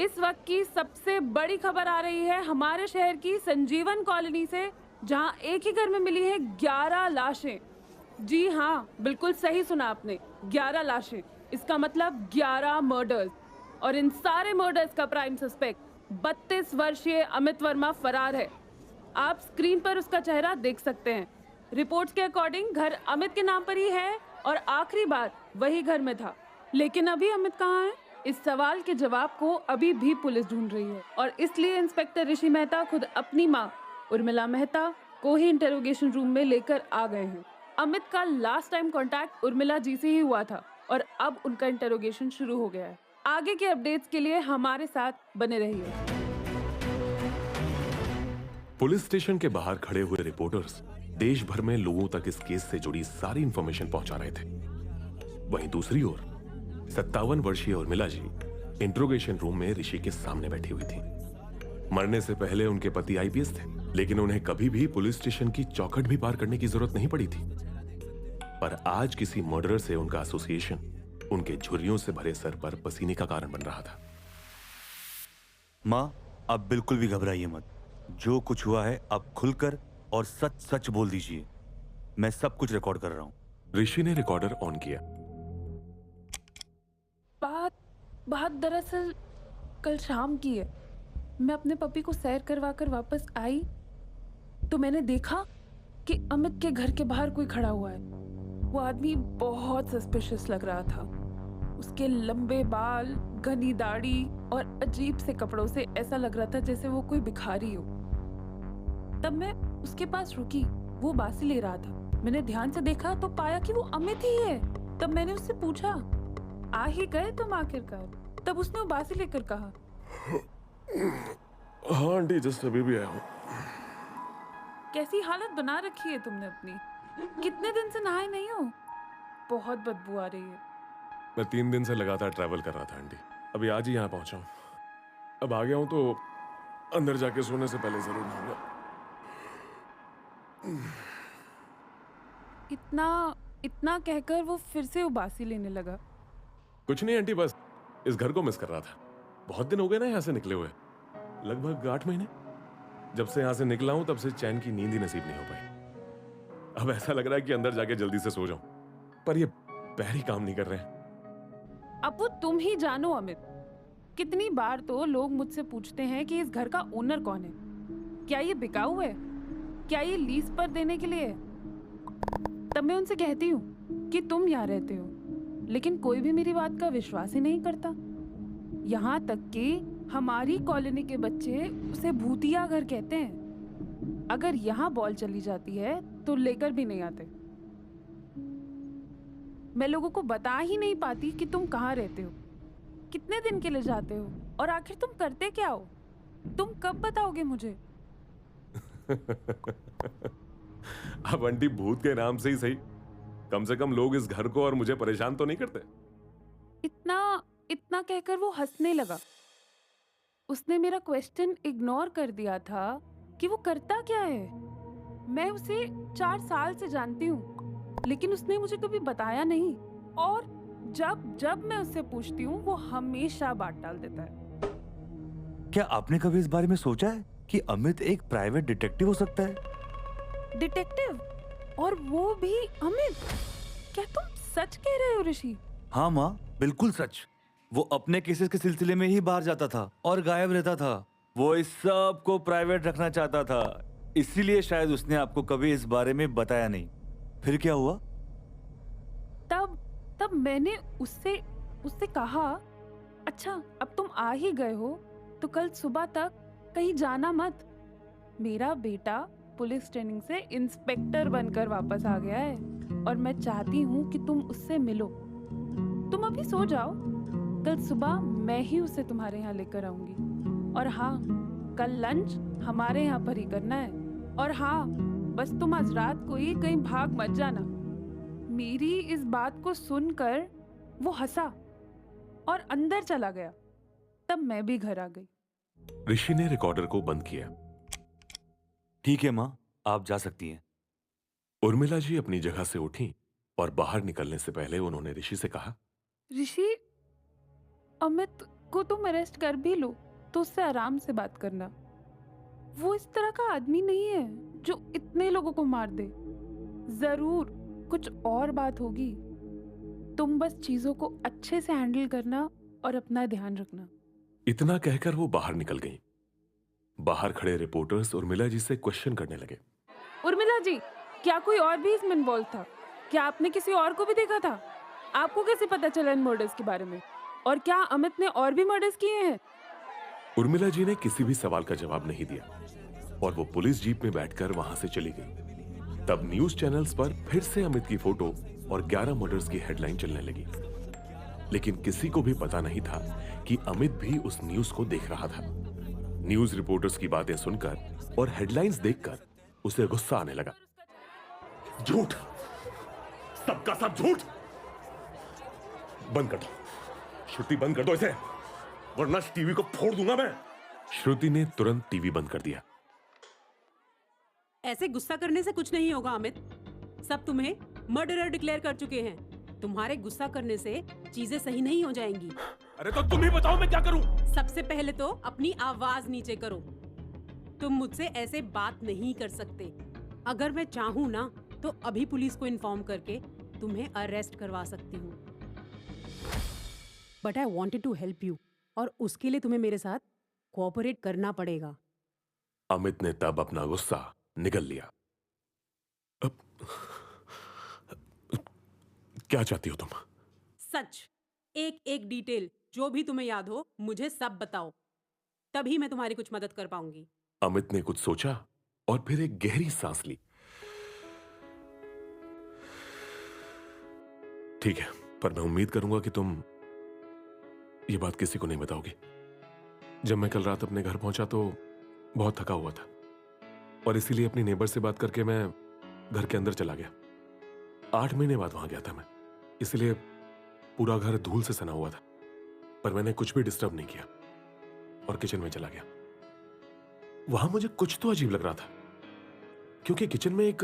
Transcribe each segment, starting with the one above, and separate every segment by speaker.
Speaker 1: इस वक्त की सबसे बड़ी खबर आ रही है हमारे शहर की संजीवन कॉलोनी से, जहां एक ही घर में मिली है 11 लाशें। जी हाँ, बिल्कुल सही सुना आपने, 11 लाशें। इसका मतलब 11 मर्डर्स। और इन सारे मर्डर्स का प्राइम सस्पेक्ट 32 वर्षीय अमित वर्मा फरार है। आप स्क्रीन पर उसका चेहरा देख सकते हैं। रिपोर्ट्स के अकॉर्डिंग घर अमित के नाम पर ही है और आखिरी बार वही घर में था। लेकिन अभी अमित कहाँ है? इस सवाल के जवाब को अभी भी पुलिस ढूंढ रही है और इसलिए इंस्पेक्टर ऋषि मेहता खुद अपनी मां उर्मिला मेहता को ही इंटेरोगेशन रूम में लेकर आ गए हैं। अमित का last time contact Urmila ji से ही हुआ था और अब उनका इंटेरोगेशन शुरू हो गया है। आगे के अपडेट्स के लिए हमारे साथ बने रहिए।
Speaker 2: पुलिस स्टेशन के बाहर खड़े हुए रिपोर्टर्स देश भर में लोगों तक इस केस से जुड़ी सारी इंफॉर्मेशन पहुंचा रहे थे। वहीं दूसरी ओर 57 वर्षीय उर्मिला जी इंट्रोगेशन रूम में ऋषि के सामने बैठी हुई थी। मरने से पहले उनके पति आईपीएस थे, लेकिन उन्हें कभी भी पुलिस स्टेशन की चौखट भी पार करने की जरूरत नहीं पड़ी थी। पर आज किसी मर्डरर से उनका एसोसिएशन उनके झुर्रियों से भरे सर पर पसीने का कारण बन रहा था।
Speaker 3: माँ, आप बिल्कुल भी घबराइए मत। जो कुछ हुआ है आप खुलकर और सच सच बोल दीजिए। मैं सब कुछ रिकॉर्ड कर रहा हूं।
Speaker 2: ऋषि ने रिकॉर्डर ऑन किया।
Speaker 1: बात दरअसल कल शाम की है। मैं अपने पपी को सैर करवा कर वापस आई तो मैंने देखा कि अमित के घर के बाहर कोई खड़ा हुआ है। वो आदमी बहुत सस्पिशियस लग रहा था। उसके लंबे बाल, घनी दाढ़ी और अजीब से कपड़ों से ऐसा लग रहा था जैसे वो कोई भिखारी हो। तब मैं उसके पास रुकी। वो बासी ले रहा था। मैंने ध्यान से देखा तो पाया कि वो अमित ही है। तब मैंने उससे पूछा, आ ही गए तुम आखिरकार? तब उसने वो बासी लेकर कहा,
Speaker 2: हाँ आंटी, जस्ट अभी भी आया हूँ।
Speaker 1: कैसी हालत बना रखी है तुमने अपनी? कितने दिन से नहाए नहीं हो? बहुत बदबू आ रही है।
Speaker 2: मैं 3 दिन से लगातार ट्रैवल कर रहा था आंटी। अभी आज ही यहाँ पहुंचा हूँ। अब आ गया हूँ तो अंदर जाके सोने से पहले जरूर नहाऊंगा।
Speaker 1: इतना कहकर वो फिर से उबासी लेने लगा।
Speaker 2: कुछ नहीं आंटी, बस इस घर को मिस कर रहा था। बहुत दिन हो गए ना यहाँ से निकले हुए, लगभग 8 महीने। जब से यहाँ से निकला हूँ तब से चैन की नींद ही नसीब नहीं हो पाई। अब ऐसा लग रहा है कि अंदर जाके जल्दी से सो जाऊं, पर ये पैर ही काम नहीं कर रहे हैं।
Speaker 1: अब वो तुम ही जानो अमित। कितनी बार तो लोग मुझसे पूछते हैं कि इस घर का ओनर कौन है। क्या ये बिकाऊ है? क्या ये लीज पर देने के लिए है? तब मैं उनसे कहती हूँ कि तुम यहाँ रहते हो, लेकिन कोई भी मेरी बात का विश्वास ही नहीं करता। यहाँ तक कि हमारी कॉलोनी के बच्चे उसे भूतिया घर कहते हैं। अगर यहाँ बॉल चली जाती है तो लेकर भी नहीं आते। मैं लोगों को बता ही नहीं पाती कि तुम कहाँ रहते हो, कितने दिन के लिए जाते हो और आखिर तुम करते क्या हो। तुम कब बताओगे मुझे?
Speaker 2: अब आंटी, भूत के नाम से ही सही, कम से कम लोग इस घर को और मुझे परेशान तो नहीं करते।
Speaker 1: इतना कहकर वो हंसने लगा। उसने मेरा क्वेश्चन इग्नोर कर दिया था कि वो करता क्या है। मैं उसे 4 साल से जानती हूँ, लेकिन उसने मुझे कभी बताया नहीं। और जब मैं उससे पूछती हूँ वो हमेशा बात टाल देता है।
Speaker 3: क्या आपने कभी इस बारे में सोचा है कि अमित एक प्राइवेट डिटेक्टिव हो सकता है?
Speaker 1: डिटेक्टिव? और वो भी अमित? क्या तुम सच कह रहे हो ऋषि?
Speaker 3: हाँ माँ, बिल्कुल सच। वो अपने केसेस के सिलसिले में ही बाहर जाता था और गायब रहता था। वो इस सब को प्राइवेट रखना चाहता था, इसीलिए शायद उसने आपको कभी इस बारे में बताया नहीं। फिर क्या हुआ?
Speaker 1: तब मैंने उससे कहा, अच्छा अब तुम आ ही गए हो तो कल सुबह तक कहीं जाना मत। मेरा बेटा पुलिस ट्रेनिंग से इंस्पेक्टर बनकर वापस आ गया है और मैं चाहती हूँ कि तुम उससे मिलो। तुम अभी सो जाओ, कल सुबह मैं ही उसे तुम्हारे यहाँ लेकर आऊंगी। और हाँ, कल लंच हमारे यहाँ पर ही करना है। और हाँ, बस तुम आज रात को ही कहीं भाग मत जाना। मेरी इस बात को सुनकर वो हंसा और अंदर चला गया। तब मैं भी घर आ गई।
Speaker 2: ऋषि ने रिकॉर्डर को बंद किया।
Speaker 3: ठीक है माँ, आप जा सकती हैं।
Speaker 2: उर्मिला जी अपनी जगह से उठी और बाहर निकलने से पहले उन्होंने ऋषि से कहा,
Speaker 1: ऋषि, अमित को तुम अरेस्ट कर भी लो तो उससे आराम से बात करना। वो इस तरह का आदमी नहीं है जो इतने लोगों को मार दे। जरूर कुछ और बात होगी। तुम बस चीजों को अच्छे से हैंडल करना और अपना ध्यान रखना।
Speaker 2: इतना कहकर वो बाहर निकल गई। बाहर खड़े रिपोर्टर्स उर्मिला जी से क्वेश्चन करने लगे।
Speaker 1: उर्मिला जी, क्या कोई और भी इसमें इन्वॉल्व था? क्या आपने किसी और को भी देखा था? आपको कैसे पता चला इन मर्डर्स के बारे में? और क्या अमित ने और भी मर्डर्स किए हैं?
Speaker 2: उर्मिला जी ने किसी भी सवाल का जवाब नहीं दिया और वो पुलिस जीप में बैठकर वहां से चली गई। तब न्यूज चैनल्स पर फिर से अमित की फोटो और 11 मर्डर्स की हेडलाइन चलने लगी। लेकिन किसी को भी पता नहीं था कि अमित भी उस न्यूज को देख रहा था। न्यूज रिपोर्टर्स की बातें सुनकर और हेडलाइंस देखकर उसे गुस्सा आने लगा। झूठ, सबका सब झूठ। बंद कर दो, श्रुति बंद कर दो इसे, वरना टीवी को फोड़ दूंगा मैं। श्रुति ने तुरंत टीवी बंद कर दिया।
Speaker 4: ऐसे गुस्सा करने से कुछ नहीं होगा अमित। सब तुम्हें मर्डरर डिक्लेयर कर चुके हैं। तुम्हारे गुस्सा करने से चीजें सही नहीं हो जाएंगी।
Speaker 2: अरे तो तुम ही बताओ मैं क्या करूं?
Speaker 4: सबसे पहले तो अपनी आवाज नीचे करो। तुम मुझसे ऐसे बात नहीं कर सकते। अगर मैं चाहूँ ना तो अभी पुलिस को इन्फॉर्म करके तुम्हें अरेस्ट करवा सकती हूँ। But I wanted to help you और उसके लिए तुम्हें मेरे साथ कोऑपरेट करना पड़ेगा।
Speaker 2: अमित ने तब अपना गुस्सा निगल लिया। अब क्या चाहती हो तुम?
Speaker 4: सच, एक एक डिटेल जो भी तुम्हें याद हो मुझे सब बताओ, तभी मैं तुम्हारी कुछ मदद कर पाऊंगी।
Speaker 2: अमित ने कुछ सोचा और फिर एक गहरी सांस ली। ठीक है, पर मैं उम्मीद करूंगा कि तुम ये बात किसी को नहीं बताओगी। जब मैं कल रात अपने घर पहुंचा तो बहुत थका हुआ था और इसीलिए अपनी नेबर से बात करके मैं घर के अंदर चला गया। 8 महीने बाद वहां गया था मैं, इसलिए पूरा घर धूल से सना हुआ था। पर मैंने कुछ भी डिस्टर्ब नहीं किया और किचन में चला गया। वहां मुझे कुछ तो अजीब लग रहा था, क्योंकि किचन में एक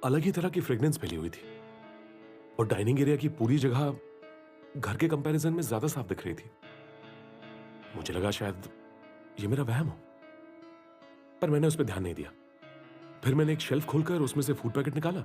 Speaker 2: अलग ही तरह की फ्रेग्रेंस फैली हुई थी और डाइनिंग एरिया की पूरी जगह घर के कंपैरिजन में ज्यादा साफ दिख रही थी। मुझे लगा शायद ये मेरा वहम हो, पर मैंने उस पर ध्यान नहीं दिया। फिर मैंने एक शेल्फ खोलकर उसमें से फूड पैकेट निकाला,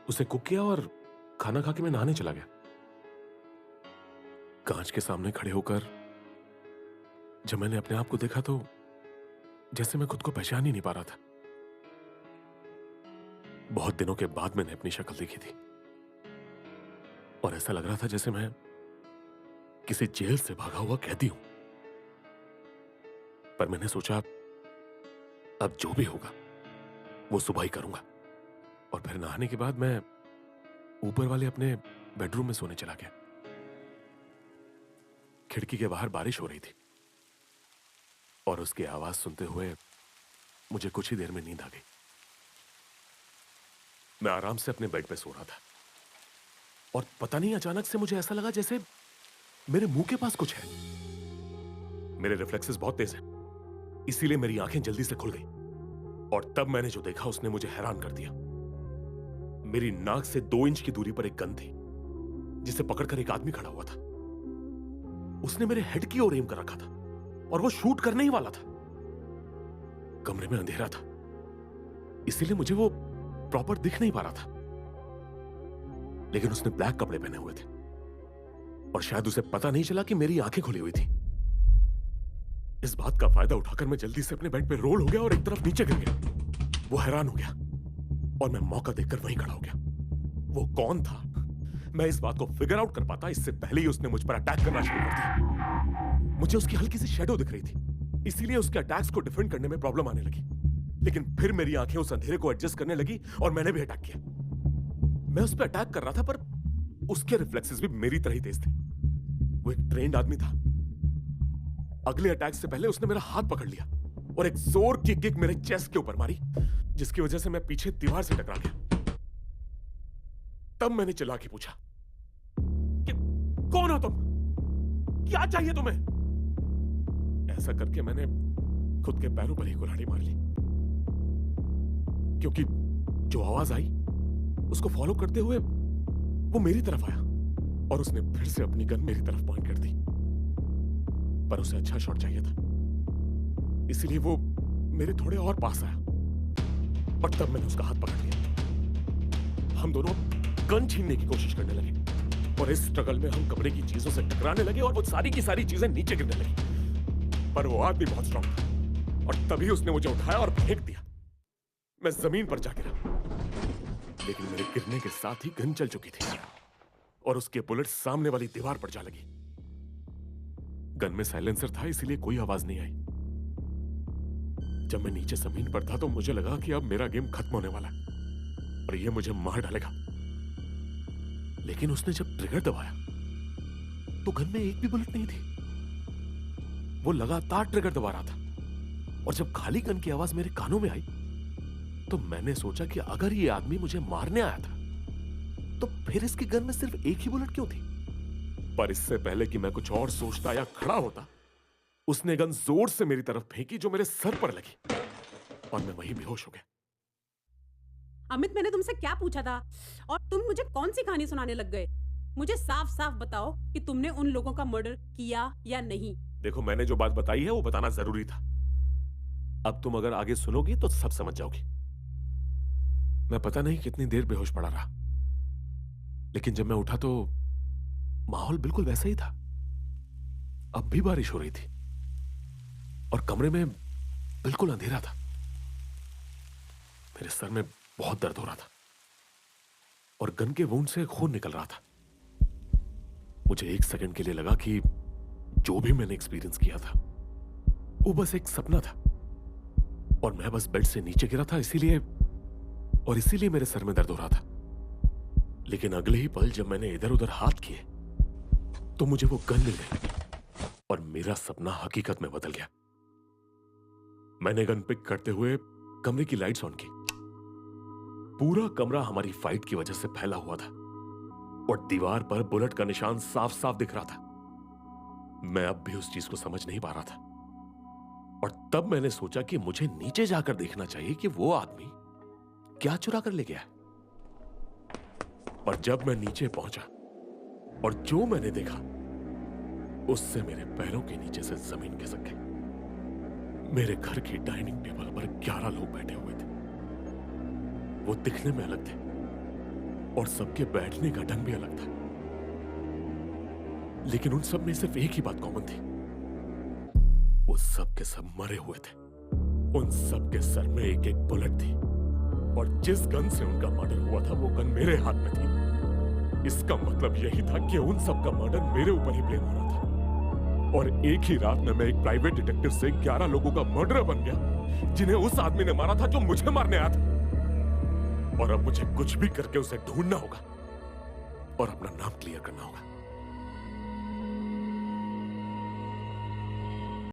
Speaker 2: उसे कुक किया और खाना खा के मैं नहाने चला गया। कांच के सामने खड़े होकर जब मैंने अपने आप को देखा तो जैसे मैं खुद को पहचान ही नहीं पा रहा था। बहुत दिनों के बाद मैंने अपनी शक्ल देखी थी और ऐसा लग रहा था जैसे मैं किसी जेल से भागा हुआ कैदी हूं। पर मैंने सोचा अब जो भी होगा वो सुबह ही करूंगा और फिर नहाने के बाद मैं ऊपर वाले अपने बेडरूम में सोने चला गया। खिड़की के बाहर बारिश हो रही थी और उसकी आवाज सुनते हुए मुझे कुछ ही देर में नींद आ गई। मैं आराम से अपने बेड पे सो रहा था और पता नहीं अचानक से मुझे ऐसा लगा जैसे मेरे मुंह के पास कुछ है। मेरे रिफ्लेक्सेस बहुत तेज हैं, इसीलिए मेरी आंखें जल्दी से खुल गई और तब मैंने जो देखा उसने मुझे हैरान कर दिया। मेरी नाक से 2 इंच की दूरी पर एक गन थी जिसे पकड़कर एक आदमी खड़ा हुआ था। उसने मेरे हेड की ओर एम कर रखा था और वो शूट करने ही वाला था। कमरे में अंधेरा था, इसीलिए मुझे वो प्रॉपर दिख नहीं पा रहा था, लेकिन उसने ब्लैक कपड़े पहने हुए थे और शायद उसे पता नहीं चला कि मेरी आंखें खुली हुई थी। इस बात का फायदा उठाकर मैं जल्दी से अपने बेड पे रोल हो गया और एक तरफ नीचे गिर गया। वो हैरान हो गया और मैं मौका देखकर वहीं खड़ा हो गया। वो कौन था मैं इस बात को फिगर आउट कर पाता इससे पहले ही उसने मुझ पर अटैक करना शुरू कर दिया। मुझे उसकी हल्की सी शैडो दिख रही थी, इसीलिए उसके अटैक्स को डिफेंड करने में प्रॉब्लम आने लगी। लेकिन फिर मेरी आंखें उस अंधेरे को एडजस्ट करने लगी और मैंने भी अटैक किया। मैं उस पर अटैक कर रहा था पर उसके रिफ्लेक्सेस भी मेरी तरह ही तेज थे। वो एक ट्रेन्ड आदमी था। अगले अटैक से पहले उसने मेरा हाथ पकड़ लिया और एक जोर की किक मेरे चेस्ट के ऊपर मारी, जिसकी वजह से मैं पीछे दीवार से टकरा गया। तब मैंने चिल्ला के पूछा कि कौन हो तुम, क्या चाहिए तुम्हें? ऐसा करके मैंने खुद के पैरों पर ही कुल्हाड़ी मार ली, क्योंकि जो आवाज आई उसको फॉलो करते हुए वो मेरी तरफ आया और उसने फिर से अपनी गन मेरी तरफ पॉइंट कर दी। पर उसे अच्छा शॉट चाहिए था, इसीलिए वो मेरे थोड़े और पास आया और तब मैंने उसका हाथ पकड़ लिया। हम दोनों गन छीनने की कोशिश करने लगे और इस स्ट्रगल में हम कमरे की चीजों से टकराने लगे और वो सारी की सारी चीजें नीचे गिरने लगी। पर वो आदमी बहुत स्ट्रांग था और तभी उसने मुझे उठाया और फेंक दिया। मैं जमीन पर जा गिरा, लेकिन मेरे गिरने के साथ ही गन चल चुकी थी और उसके बुलेट सामने वाली दीवार पर जा लगी। गन में साइलेंसर था, इसीलिए कोई आवाज नहीं आई। जब मैं नीचे जमीन पर था तो मुझे लगा कि अब मेरा गेम खत्म होने वाला है और ये मुझे मार डालेगा। लेकिन उसने जब ट्रिगर दबाया तो गन में एक भी बुलेट नहीं थी। वो लगातार ट्रिगर दबा रहा था और जब खाली गन की आवाज मेरे कानों में आई तो मैंने सोचा कि अगर ये आदमी मुझे मारने आया था तो फिर इसकी गन में सिर्फ एक ही बुलेट क्यों थी। पर इससे पहले कि मैं कुछ और सोचता या खड़ा होता, उसने गन जोर से मेरी तरफ फेंकी जो मेरे सर पर लगी और मैं वहीं बेहोश हो गया।
Speaker 4: अमित, मैंने तुमसे क्या पूछा था और तुम मुझे कौन सी कहानी सुनाने लग गए? मुझे साफ साफ बताओ कि तुमने उन लोगों का मर्डर किया या नहीं।
Speaker 2: देखो, मैंने जो बात बताई है वो बताना जरूरी था। अब तुम अगर आगे सुनोगी तो सब समझ जाओगी। मैं पता नहीं कितनी देर बेहोश पड़ा रहा, लेकिन जब मैं उठा तो माहौल बिल्कुल वैसा ही था। अब भी बारिश हो रही थी और कमरे में बिल्कुल अंधेरा था। मेरे सर में बहुत दर्द हो रहा था और गन के वुंड से खून निकल रहा था। मुझे एक सेकंड के लिए लगा कि जो भी मैंने एक्सपीरियंस किया था वो बस एक सपना था और मैं बस बेड से नीचे गिरा था, इसीलिए मेरे सर में दर्द हो रहा था। लेकिन अगले ही पल जब मैंने इधर उधर हाथ किए तो मुझे वो गन मिल गई और मेरा सपना हकीकत में बदल गया। मैंने गन पिक करते हुए कमरे की लाइट्स ऑन की। पूरा कमरा हमारी फाइट की वजह से फैला हुआ था और दीवार पर बुलेट का निशान साफ साफ दिख रहा था। मैं अब भी उस चीज को समझ नहीं पा रहा था और तब मैंने सोचा कि मुझे नीचे जाकर देखना चाहिए कि वो आदमी क्या चुरा कर ले गया। पर जब मैं नीचे पहुंचा और जो मैंने देखा उससे मेरे पैरों के नीचे से जमीन खिसक गई। मेरे घर की डाइनिंग टेबल पर 11 लोग बैठे हुए थे। वो दिखने में अलग थे और सबके बैठने का ढंग भी अलग था, लेकिन उन सब में सिर्फ एक ही बात कॉमन थी। वो सब के सब मरे हुए थे। उन सब के सर में एक एक बुलेट थी और जिस गन से उनका मर्डर हुआ था वो गन मेरे हाथ में थी। इसका मतलब यही था कि उन सब का मर्डर मेरे ऊपर ही ब्लेम हो रहा था और एक ही रात में मैं एक प्राइवेट डिटेक्टिव से 11 लोगों का मर्डरर बन गया जिन्हें उस आदमी ने मारा था जो मुझे मारने आया था। और अब मुझे कुछ भी करके उसे ढूंढना होगा और अपना नाम क्लियर करना होगा।